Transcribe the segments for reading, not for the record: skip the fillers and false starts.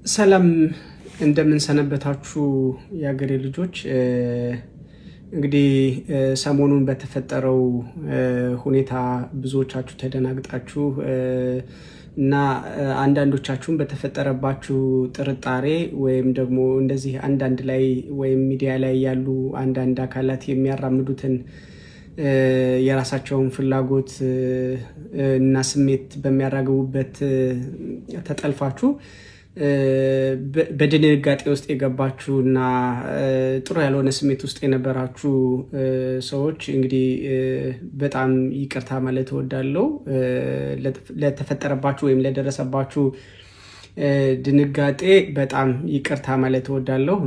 ሰላም እንደምን ሰነበታችሁ የአገሬ ልጆች። እንግዲህ ሰሞኑን በተፈጠረው ሁኔታ ብዙዎቻችሁ ተደናግጣችሁ እና አንዳንዶቻችሁም በተፈጠረባችሁ ጥርጣሬ ወይም ደግሞ እንደዚህ አንዳንድ ላይ ወይም ሚዲያ ላይ ያሉ አንዳንድ አካላት የሚያራምዱትን የራሳቸውን ፍላጎት እና ስሜት በሚያራግቡበት ተጠልፋችሁ በድንጋጤ ውስጥ የገባችሁ እና ጥሩ ያልሆነ ስሜት ውስጥ የነበራችሁ ሰዎች እንግዲህ በጣም ይቅርታ ማለት እወዳለሁ። ለተፈጠረባችሁ ወይም ለደረሰባችሁ ድንጋጤ በጣም ይቅርታ ማለት እወዳለሁ።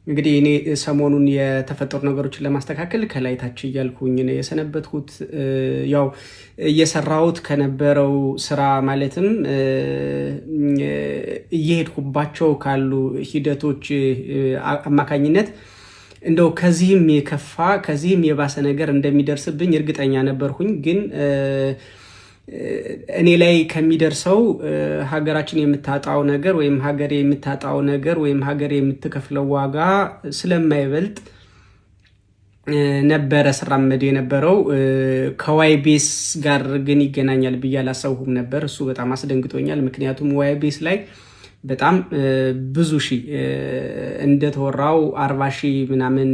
እንግዲህ እኔ ሰሞኑን የተፈጠሩ ነገሮችን ለማስተካከል ከላይ ታች እያልኩኝ ነው የሰነበትኩት። ያው እየሰራሁት ከነበረው ስራ ማለትም እየሄድኩባቸው ካሉ ሂደቶች አማካኝነት እንደው ከዚህም የከፋ ከዚህም የባሰ ነገር እንደሚደርስብኝ እርግጠኛ ነበርኩኝ። ግን እኔ ላይ ከሚደርሰው ሀገራችን የምታጣው ነገር ወይም ሀገሬ የምታጣው ነገር ወይም ሀገሬ የምትከፍለው ዋጋ ስለማይበልጥ ነበረ ስራመድ የነበረው። ከዋይቤስ ጋር ግን ይገናኛል ብዬ አላሰብኩም ነበር። እሱ በጣም አስደንግጦኛል። ምክንያቱም ዋይቤስ ላይ በጣም ብዙ ሺህ እንደተወራው 40 ሺህ ምናምን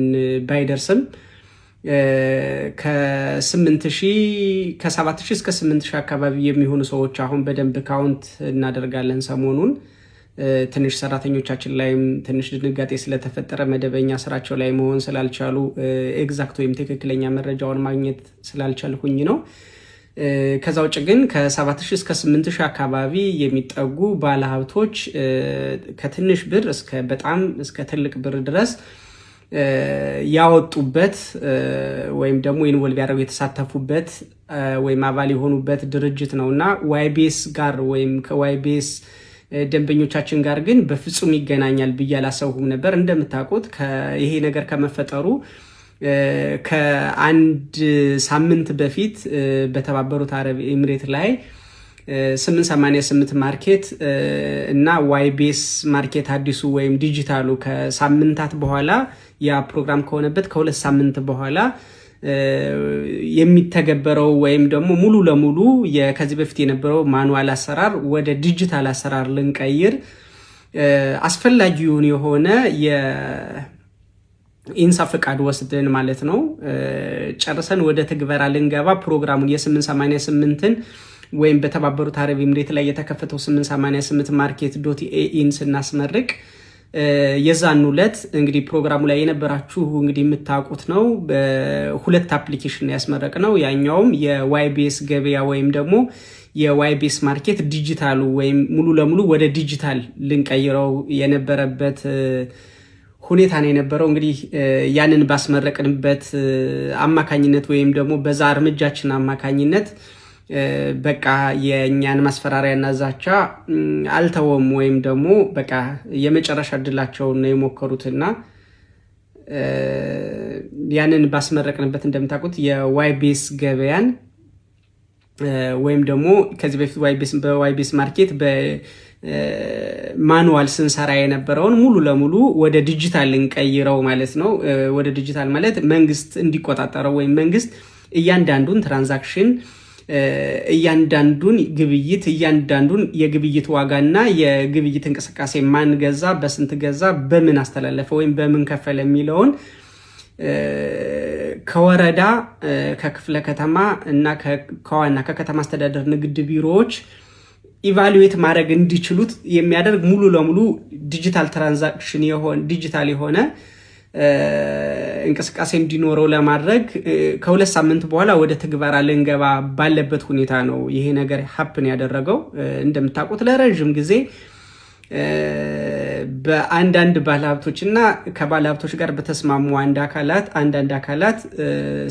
ባይደርስም ከ7,000 እስከ 8,000 አካባቢ የሚሆኑ ሰዎች አሁን በደንብ ካውንት እናደርጋለን። ሰሞኑን ትንሽ ሰራተኞቻችን ላይም ትንሽ ድንጋጤ ስለተፈጠረ መደበኛ ስራቸው ላይ መሆን ስላልቻሉ ኤግዛክት ወይም ትክክለኛ መረጃውን ማግኘት ስላልቻልኩኝ ነው። ከዛ ውጭ ግን ከ7,000 እስከ 8,000 አካባቢ የሚጠጉ ባለሀብቶች ከትንሽ ብር እስከ ትልቅ ብር ድረስ ያወጡበት ወይም ደግሞ ኢንቮልቭ ያደረጉ የተሳተፉበት ወይም አባል የሆኑበት ድርጅት ነውና ዋይቤስ ጋር ወይም ከዋይቤስ ደንበኞቻችን ጋር ግን በፍጹም ይገናኛል ብዬ አላሰብኩም ነበር። እንደምታውቁት ይሄ ነገር ከመፈጠሩ ከአንድ ሳምንት በፊት በተባበሩት አረብ ኤምሬት ላይ 888 ማርኬት እና ዋይቤስ ማርኬት አዲሱ ወይም ዲጂታሉ ከሳምንታት በኋላ ያ ፕሮግራም ከሆነበት ከ2 ሳምንት በኋላ የሚተገበረው ወይም ደግሞ ሙሉ ለሙሉ ከዚህ በፊት የነበረው ማኑዋል አሰራር ወደ ዲጂታል አሰራር ልንቀይር አስፈላጊውን የሆነ የኢንሳ ፍቃድ ወስደን ማለት ነው ጨርሰን ወደ ትግበራ ልንገባ ፕሮግራሙን የ888ን ወይም በተባበሩት አረብ ኤምሬት ላይ የተከፈተው 888 ማርኬት .ኤኢን ስናስመርቅ የዛን ዕለት እንግዲህ ፕሮግራሙ ላይ የነበራችሁ እንግዲህ የምታውቁት ነው። በሁለት አፕሊኬሽን ያስመረቅ ነው። ያኛውም የዋይቤስ ገበያ ወይም ደግሞ የዋይቤስ ማርኬት ዲጂታሉ ወይም ሙሉ ለሙሉ ወደ ዲጂታል ልንቀይረው የነበረበት ሁኔታ ነው የነበረው። እንግዲህ ያንን ባስመረቅንበት አማካኝነት ወይም ደግሞ በዛ እርምጃችን አማካኝነት በቃ የኛን ማስፈራሪያና ዛቻ አልተወም ወይም ደግሞ በቃ የመጨረሻ እድላቸውን ነው የሞከሩትና ያንን ባስመረቅንበት እንደምታውቁት የዋይቤስ ገበያን ወይም ደግሞ ከዚህ በፊት በዋይቤስ ማርኬት በማኑዋል ስንሰራ የነበረውን ሙሉ ለሙሉ ወደ ዲጂታል እንቀይረው ማለት ነው። ወደ ዲጂታል ማለት መንግስት እንዲቆጣጠረው ወይም መንግስት እያንዳንዱን ትራንዛክሽን እያንዳንዱን ግብይት እያንዳንዱን የግብይት ዋጋና የግብይት እንቅስቃሴ ማን ገዛ፣ በስንት ገዛ፣ በምን አስተላለፈ ወይም በምን ከፈለ የሚለውን ከወረዳ ከክፍለ ከተማ እና ከዋና ከከተማ አስተዳደር ንግድ ቢሮዎች ኢቫሉዌት ማድረግ እንዲችሉት የሚያደርግ ሙሉ ለሙሉ ዲጂታል ትራንዛክሽን ዲጂታል የሆነ እንቅስቃሴ እንዲኖረው ለማድረግ ከ2 ሳምንት በኋላ ወደ ትግበራ ልንገባ ባለበት ሁኔታ ነው ይሄ ነገር ሀፕን ያደረገው። እንደምታውቁት ለረጅም ጊዜ በአንዳንድ ባለሀብቶችና ከባለሀብቶች ጋር በተስማሙ አንዳንድ አካላት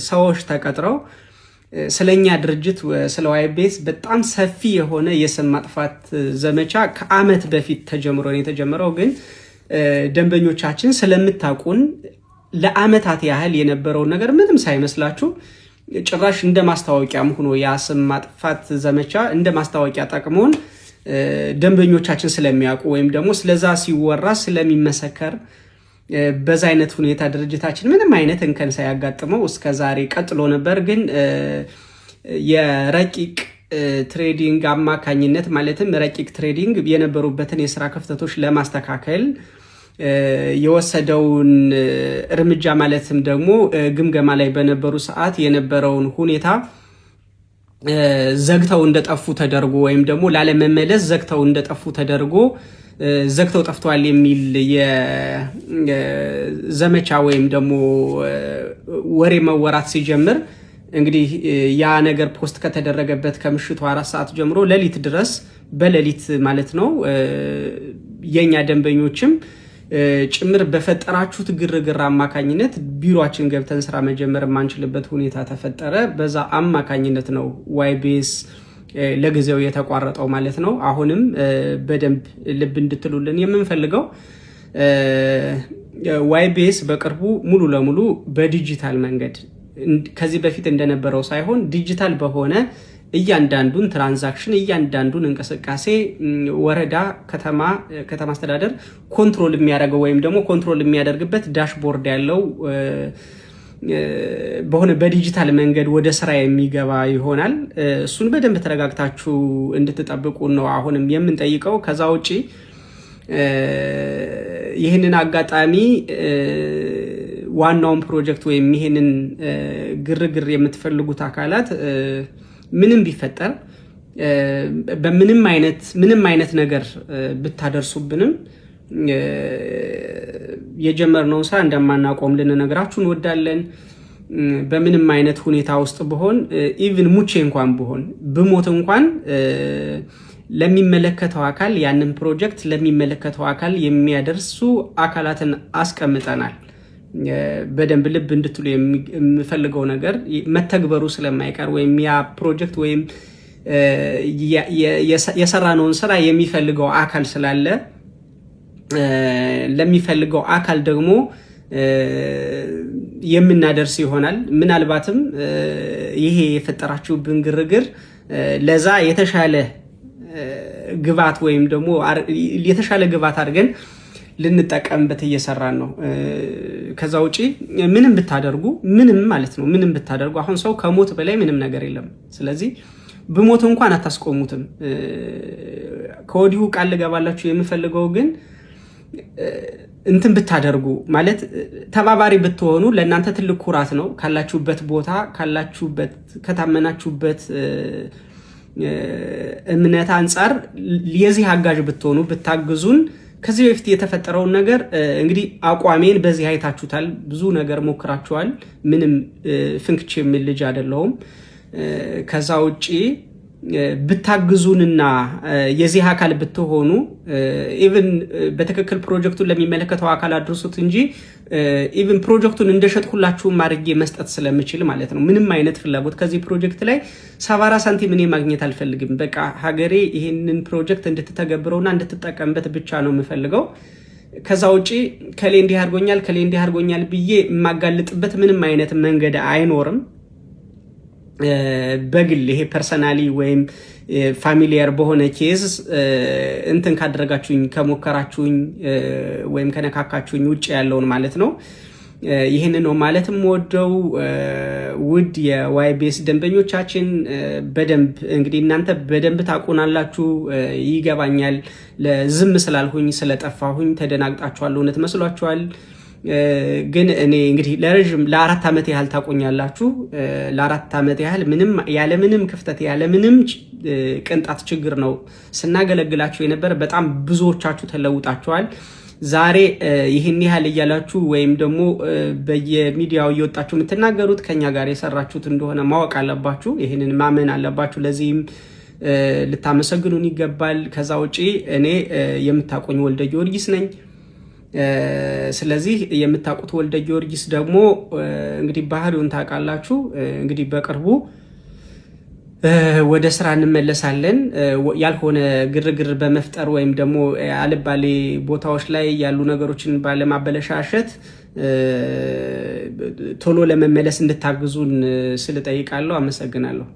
ሰዎች ተቀጥረው ስለኛ ድርጅት ስለ ዋይቤስ በጣም ሰፊ የሆነ የስም ማጥፋት ዘመቻ ከአመት በፊት ተጀምሮ ነው የተጀመረው። ግን ደንበኞቻችን ስለምታውቁን ለአመታት ያህል የነበረው ነገር ምንም ሳይመስላችሁ ጭራሽ እንደ ማስታወቂያም ሆኖ ያ ስም ማጥፋት ዘመቻ እንደ ማስታወቂያ ጠቅሞን ደንበኞቻችን ስለሚያውቁ ወይም ደግሞ ስለዛ ሲወራ ስለሚመሰከር በዛ አይነት ሁኔታ ድርጅታችን ምንም አይነት እንከን ሳያጋጥመው እስከዛሬ ቀጥሎ ነበር። ግን የረቂቅ ትሬዲንግ አማካኝነት ማለትም ረቂቅ ትሬዲንግ የነበሩበትን የስራ ክፍተቶች ለማስተካከል የወሰደውን እርምጃ ማለትም ደግሞ ግምገማ ላይ በነበሩ ሰዓት የነበረውን ሁኔታ ዘግተው እንደጠፉ ተደርጎ ወይም ደግሞ ላለመመለስ ዘግተው እንደጠፉ ተደርጎ ዘግተው ጠፍተዋል የሚል የዘመቻ ወይም ደግሞ ወሬ መወራት ሲጀምር እንግዲህ ያ ነገር ፖስት ከተደረገበት ከምሽቱ 4 ሰዓት ጀምሮ ሌሊት ድረስ በሌሊት ማለት ነው የኛ ደንበኞችም ጭምር በፈጠራችሁት ግርግር አማካኝነት ቢሮአችን ገብተን ስራ መጀመር ማንችልበት ሁኔታ ተፈጠረ። በዛ አማካኝነት ነው ዋይቤስ ለጊዜው የተቋረጠው ማለት ነው። አሁንም በደንብ ልብ እንድትሉልን የምንፈልገው ዋይቤስ በቅርቡ ሙሉ ለሙሉ በዲጂታል መንገድ ከዚህ በፊት እንደነበረው ሳይሆን ዲጂታል በሆነ እያንዳንዱን ትራንዛክሽን እያንዳንዱን እንቅስቃሴ ወረዳ ከተማ አስተዳደር ኮንትሮል የሚያደርገው ወይም ደግሞ ኮንትሮል የሚያደርግበት ዳሽቦርድ ያለው በሆነ በዲጂታል መንገድ ወደ ስራ የሚገባ ይሆናል። እሱን በደንብ ተረጋግታችሁ እንድትጠብቁ ነው አሁንም የምንጠይቀው። ከዛ ውጪ ይህንን አጋጣሚ ዋናውን ፕሮጀክት ወይም ይሄንን ግርግር የምትፈልጉት አካላት ምንም ቢፈጠር በምንም አይነት ነገር ብታደርሱብንም የጀመርነውን ስራ እንደማናቆም ልንነግራችሁ እንወዳለን። በምንም አይነት ሁኔታ ውስጥ ብሆን ኢቭን ሙቼ እንኳን ብሆን ብሞት እንኳን ለሚመለከተው አካል ያንን ፕሮጀክት ለሚመለከተው አካል የሚያደርሱ አካላትን አስቀምጠናል። በደንብ ልብ እንድትሉ የምፈልገው ነገር መተግበሩ ስለማይቀር ወይም ያ ፕሮጀክት ወይም የሰራነውን ስራ የሚፈልገው አካል ስላለ ለሚፈልገው አካል ደግሞ የምናደርስ ይሆናል። ምናልባትም ይሄ የፈጠራችሁብን ግርግር ለዛ የተሻለ ግባት ወይም ደግሞ የተሻለ ግባት አድርገን ልንጠቀምበት እየሰራን ነው። ከዛ ውጪ ምንም ብታደርጉ ምንም ማለት ነው ምንም ብታደርጉ አሁን ሰው ከሞት በላይ ምንም ነገር የለም። ስለዚህ ብሞት እንኳን አታስቆሙትም። ከወዲሁ ቃል ልገባላችሁ የምፈልገው ግን እንትን ብታደርጉ ማለት ተባባሪ ብትሆኑ ለእናንተ ትልቅ ኩራት ነው። ካላችሁበት ቦታ ካላችሁበት ከታመናችሁበት እምነት አንጻር የዚህ አጋዥ ብትሆኑ ብታግዙን ከዚህ በፊት የተፈጠረውን ነገር እንግዲህ አቋሜን በዚህ አይታችሁታል። ብዙ ነገር ሞክራችኋል። ምንም ፍንክች የሚል ልጅ አይደለሁም። ከዛ ውጪ ብታግዙንና የዚህ አካል ብትሆኑ ኢቭን በትክክል ፕሮጀክቱን ለሚመለከተው አካል አድርሱት እንጂ ኢቭን ፕሮጀክቱን እንደሸጥኩላችሁ አድርጌ መስጠት ስለምችል ማለት ነው። ምንም አይነት ፍላጎት ከዚህ ፕሮጀክት ላይ 70 ሳንቲም እኔ ማግኘት አልፈልግም። በቃ ሀገሬ ይሄንን ፕሮጀክት እንድትተገብረውና እንድትጠቀምበት ብቻ ነው የምፈልገው። ከዛ ውጪ ከሌ እንዲህ አድርጎኛል ብዬ የማጋልጥበት ምንም አይነት መንገድ አይኖርም። በግል ይሄ ፐርሰናሊ ወይም ፋሚሊየር በሆነ ኬዝ እንትን ካደረጋችሁኝ ከሞከራችሁኝ ወይም ከነካካችሁኝ ውጭ ያለውን ማለት ነው። ይህንን ነው ማለትም ወደው ውድ የዋይቤስ ደንበኞቻችን በደንብ እንግዲህ እናንተ በደንብ ታቆናላችሁ ይገባኛል። ለዝም ስላልሁኝ ስለጠፋሁኝ ተደናግጣችኋል፣ እውነት መስሏችኋል። ግን እኔ እንግዲህ ለ4 ዓመት ያህል ታቆኛላችሁ። ለ4 ዓመት ያህል ያለምንም ክፍተት ያለምንም ቅንጣት ችግር ነው ስናገለግላችሁ የነበረ። በጣም ብዙዎቻችሁ ተለውጣችኋል። ዛሬ ይህን ያህል እያላችሁ ወይም ደግሞ በየሚዲያው እየወጣችሁ የምትናገሩት ከኛ ጋር የሰራችሁት እንደሆነ ማወቅ አለባችሁ። ይህንን ማመን አለባችሁ። ለዚህም ልታመሰግኑን ይገባል። ከዛ ውጪ እኔ የምታቆኝ ወልደ ጊዮርጊስ ነኝ። ስለዚህ የምታውቁት ወልደ ጊዮርጊስ ደግሞ እንግዲህ ባህሪውን ታውቃላችሁ። እንግዲህ በቅርቡ ወደ ስራ እንመለሳለን። ያልሆነ ግርግር በመፍጠር ወይም ደግሞ አልባሌ ቦታዎች ላይ ያሉ ነገሮችን ባለማበለሻሸት ቶሎ ለመመለስ እንድታግዙን ስል ጠይቃለሁ። አመሰግናለሁ።